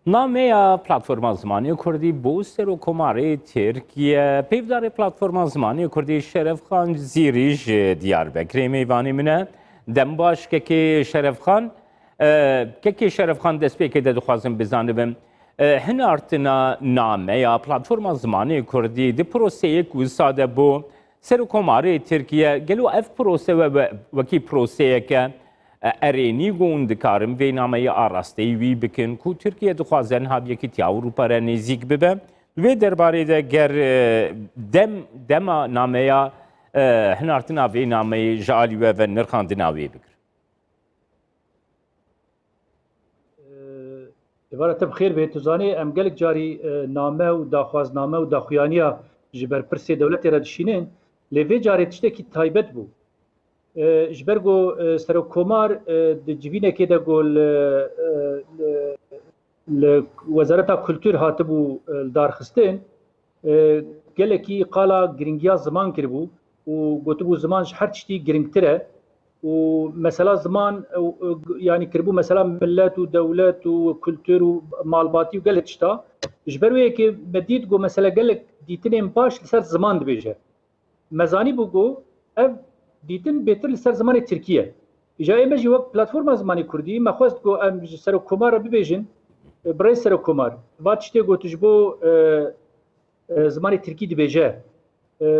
نامەیە پلتفۆرما زمانی کوردی بۆ سەرۆکۆمارەی ترکیە پێدارێ پلتفۆرما زمانی کوردی شەرەفخان زیریش دیاربەکرێ میوانی منە دەم باش کەکێ شەرەفخان دەست پێکێ دەخوازم بزانبم هەنارتنا نامەیە پلتفۆرما زمانی کوردی دی پرۆسەیەک وسادە بۆ سەرۆکۆمارەی ترکیە گەلو ئەف پرۆسەوە وەکی پرۆسەیەکە ئەرێنی گۆن دکارم vê nameyê arasteyî wî bikin ku Tirkiye dixwazin haviyekî tî Ewropara nêzik bibe. Wê derbarê de ger dema nameya hinartina vê nameyê ji alî we ve nirxandina wê bikir. Evara te bixêr bê tu zanî em gelek carî name û daxwazname û daxuyaniya ji ber pirsê dewletê re dişînin lê vê carê tiştekî taybet bû. Ji ber got serokkomar di civînekê de got li Wezareta Kultur hatibû darxistin gelekî qala giringiya ziman kiribû û gotibû ziman ji her tiştî giringtir e û mesela ziman yanî kiribû mesela millet û dewlet û kultur û malbatî û gelek tişta ji ber wê yekê me dît got mesela gelek dîtinên baş li ser ziman dibêje. Me zanî bû got ev dîtin bêtir li ser zimanê Tirkiye. Îja ême jî wek platforma zimanê Kurdî me xwest got em ji serokkomar re bibêjin birêz serokkomar va tiştê got ji bo zimanê Tirkî dibêje.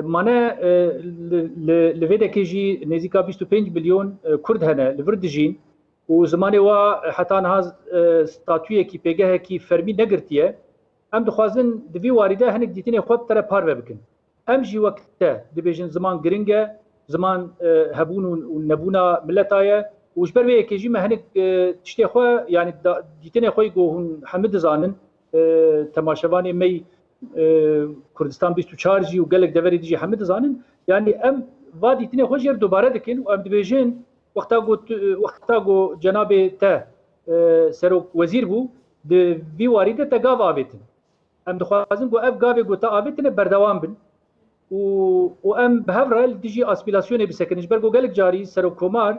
Mane li vê dekê jî nêzîka 25 milyon Kurd hene li vir dijîn û zimanê wa heta niha statûyekî pêgehekî fermî negirtiye. Em dixwazin di vî warî de hinek dîtinê xwe bi tere parve bikin. Em jî wek te dibêjin ziman giring e ziman hebûn û nebûna milleta ye û ji ber vê yekê jî me hinek tiştê xwe yanî dîtinê xwe got hûn hemû dizanin temaşevanê me Kurdistan 24 jî û gelek deverê jî hemû dizanin yanî em va dîtinê xwe jêr dobare dikin û em dibêjin wexta got cenabê te serok wezîr bû di vî warî de te gav avêtin. Em dixwazin got ev gavê got te avêtine berdewam bin û em bi hev re li dijî aspîlasyonê bisekin. Ji ber got gelek carî serokkomar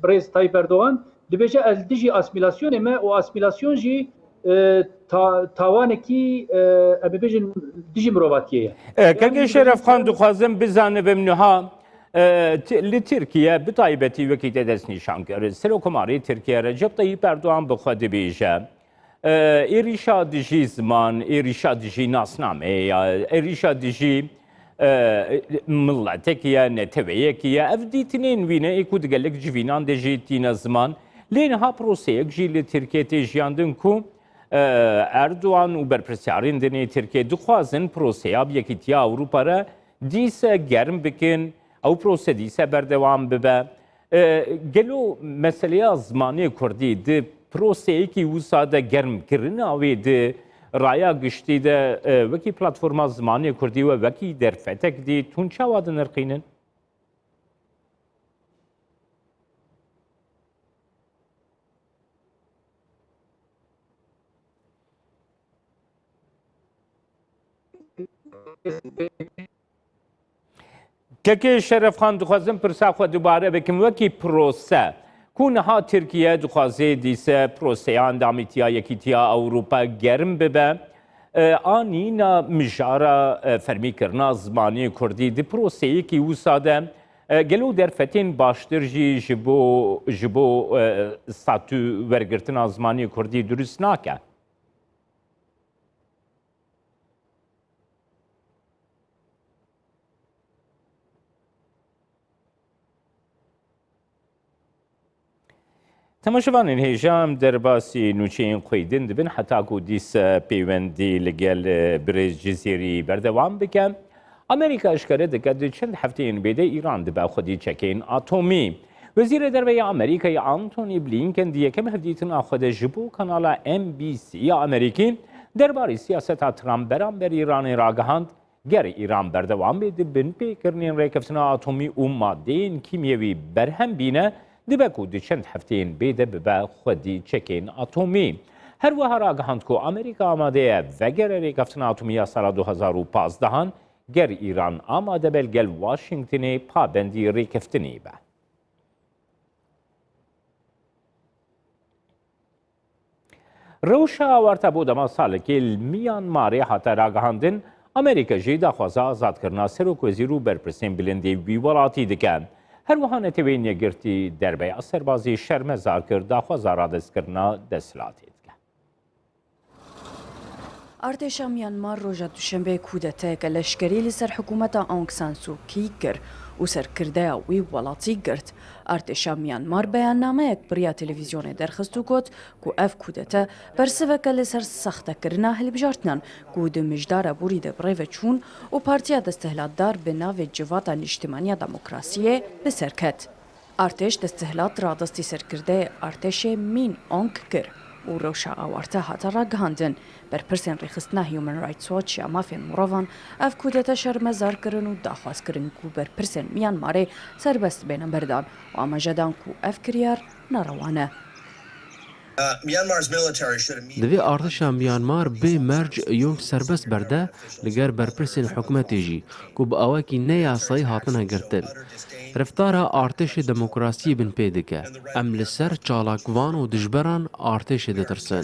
Birêz Tayyip Erdogan dibêje ez li dijî aspîlasyonê me û aspîlasyon jî tawanekî em bibêjin dijî mirovatiyê ye. Kengê Şerefxan dixwazim bizanibim niha li Tirkiye bi taybetî wekî te destnîşan kirin. Serokkomarê Tirkiye Recep Tayyip Erdogan bi xwe dibêje êrîşa dijî ziman, êrîşa dijî nasnameya, êrîşa dijî milletekî ye, neteweyekî ye. Ev dîtinên wîne ê ku digelek civînan de jî tîne ziman. Lê niha proseyek jî li Tirkiye tê jiyandin ku Erdogan û berpirsyarên dinê Tirkiye dixwazin proseya Yekîtiya Ewropa re dîse germ bikin, ew prose dîse berdewam bibe. Gelo meseleya zimanê Kurdî di proseyekî wisa de germkirina wê di raya giştî de wekî platforma zimanê Kurdî we wekî derfetek dî tûn çawa dinirxînin? Kekê Şerefxan dixwazim pirsa xwe dubare bikim wekî prose ku niha Tirkiye dixwaze dîse proseya endamîtiya Yekîtiya Ewropa germ bibe anîna mijara fermîkirina zimanê Kurdî di proseyekî wisa de gelo derfetên baştir jî ji bo statû wergirtina zimanê Kurdî durist nake. تەماشەوانین هێژە ئەم دەرباسی نوچەیەن خوێندن دەبن هەتا ku dîsa pêwendî li gel Birêz Cizîrî berdewam bike. Amerîka eşkere dike di çend hefteyên bêde İran dibe xwedî çekên atomî. Wezîrê Derve ya Amerîkayê Antony Blinken di yekem hevdîtina xwe de ji bo kanala NBC ya Amerîkî derbarê siyaseta Trump beramber İranê ragihand gerê İran berdewam bê dibin pêkirnên rêkeftina atomî û maddeyên kîmyewî berhem bîne dibe ku di çend hefteyên bêde bibe xwedî çekên atomî. Her wiha ragihand ku Amerîka amade ye vegere rêkeftina atomî ya sala 2015 ger İran amade bel gel Washingtonê pabendî rêkeftinê be. روشا وارتا بودا ما سالکی میانماری حتی راگهاندن امریکا جی داخوازا آزاد کرنا سروک وزیرو برپرسین بلندی وی ولاتی دکن. هر وحانه توینیه گرتی دربای سربازی شرمزار کرد داخوازا رادس کرنا دسلاتی دکن. ارتشا میانمار روژا دوشنبه کودته که لشکری لسر حکومت آنگ سان سو کی گر و سرکرده وی ولاتی گرت. ارتشا میانمار بیان نامه یک بریا تلویزیون درخستو گوت که اف کودته برسوه که لسر سخته کرنا هل بجارتنان که ده مجدار بوری ده بریو چون و پارتیا دستهلات دار به ناو جواتا اجتماعی دموکراسیه بسرکت. ارتش دستهلات را دستی سرکرده ارتش مین آنگ گر. و روشا آوارته هاتا را گهاندن بر پرسین ریخستنا هیومن رایتس واچ یا مافین مروان اف کودتا شرمزار کرن و داخواست کرن کو بر پرسین میانماره سربست بینم بردان و اما جدان کو اف کریار نروانه. دوی ارتشا میانمار به مرج یونگ سربست برده لگر برپرسین حکومتی جی کو با اواکی نیاسایی هاتنه گرتن. رفتارا ارتش دموکراسی بن پیدکه ام لسر چالاکوان و دجبران ارتش دترسن.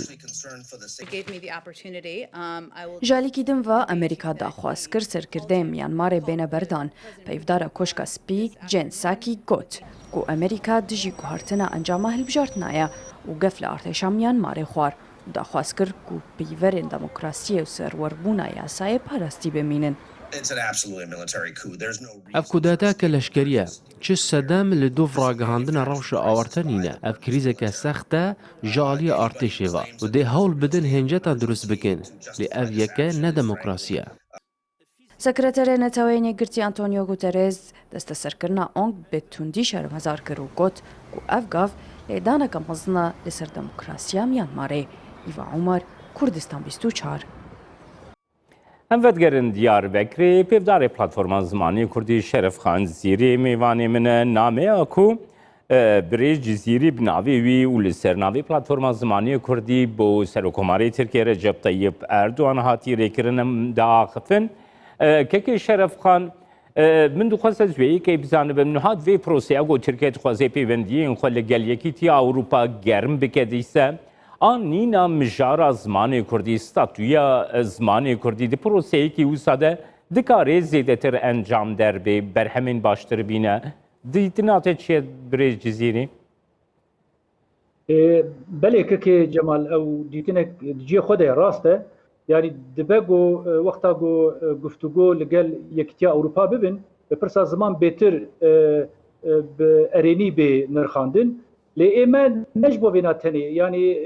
جالیکی دم و امریکا داخواست کر سرکرده میانمار بین بردان پیفدار کشکا سپی جن ساکی گوت کو امریکا دجی گوهرتنا انجامه هلبجارتنایا و قفل ارتشا میانمار خوار و داخواست کر کو پیورین دموکراسی و سروربونا یاسای پارستی بمینن. اف کودتا که لشکریه چه صدام لدوف راگهاندن روش آورتنینه اف کریزه که سخته جالی ارتشه و ده هول بدن هنجتا درست بکن لی اف یکه نه دموکراسیه. سکرتر نتاوینی گرتی آنتونیو گوترز دست سرکرنا آنگ به تندی شرمزار کرو گوت کو اف گاف لیدانا که مزنا لسر دموکراسیا میانماره. ایوا عمر کردستان 24. هموتگرن دیاربکری پیفدار پلتفرما زمانی کردی شرف خان زیری میوانی من نامه اکو بریج زیری بناوی وی و لسر ناوی پلتفرما زمانی کردی با سرکماری ترکیه رجب طیب اردوان هاتی ریکرنم داخفن که شرف خان من دخواست زویی که بزانه به منهاد وی پروسه اگو ترکیه تخوازه پیوندی این خل گلیکی تی اروپا گرم بکدیسه آن نینا مجارا زمان کردی ستاتویا زمان کردی دی پروسه‌ای که اوساده دکاره زیده تر انجام در به برهمین باشتر بینه دیتناته چیه برای جزیری؟ بله که جمال او دیتنه جی خود راسته یعنی دبگو وقتا گو گفتگو لگل یکتیا اروپا ببین پرسا زمان بهتر به ارینی به نرخاندن لیمن نجبو بنا تنی یعنی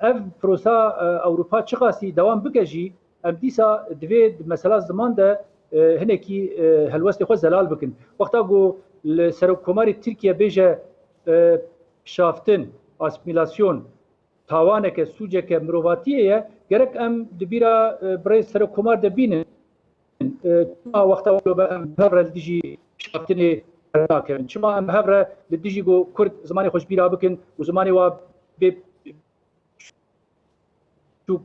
اف پروسا اروپا چقاسی دوام بکجی ام دیسا دوید مثلا زمان ده هنکی هلوست خود زلال بکن وقتا گو سرکوماری ترکیه بیجه شافتن اسمیلاسیون تاوانه که سوجه که مرواتیه گرک ام دبیرا برای سرکومار ده بینن وقتا گو ام هفر دیجی شافتن راكن شما ام هفره لديجي جو كرد زماني خوش بيرا بكن وزماني وا شو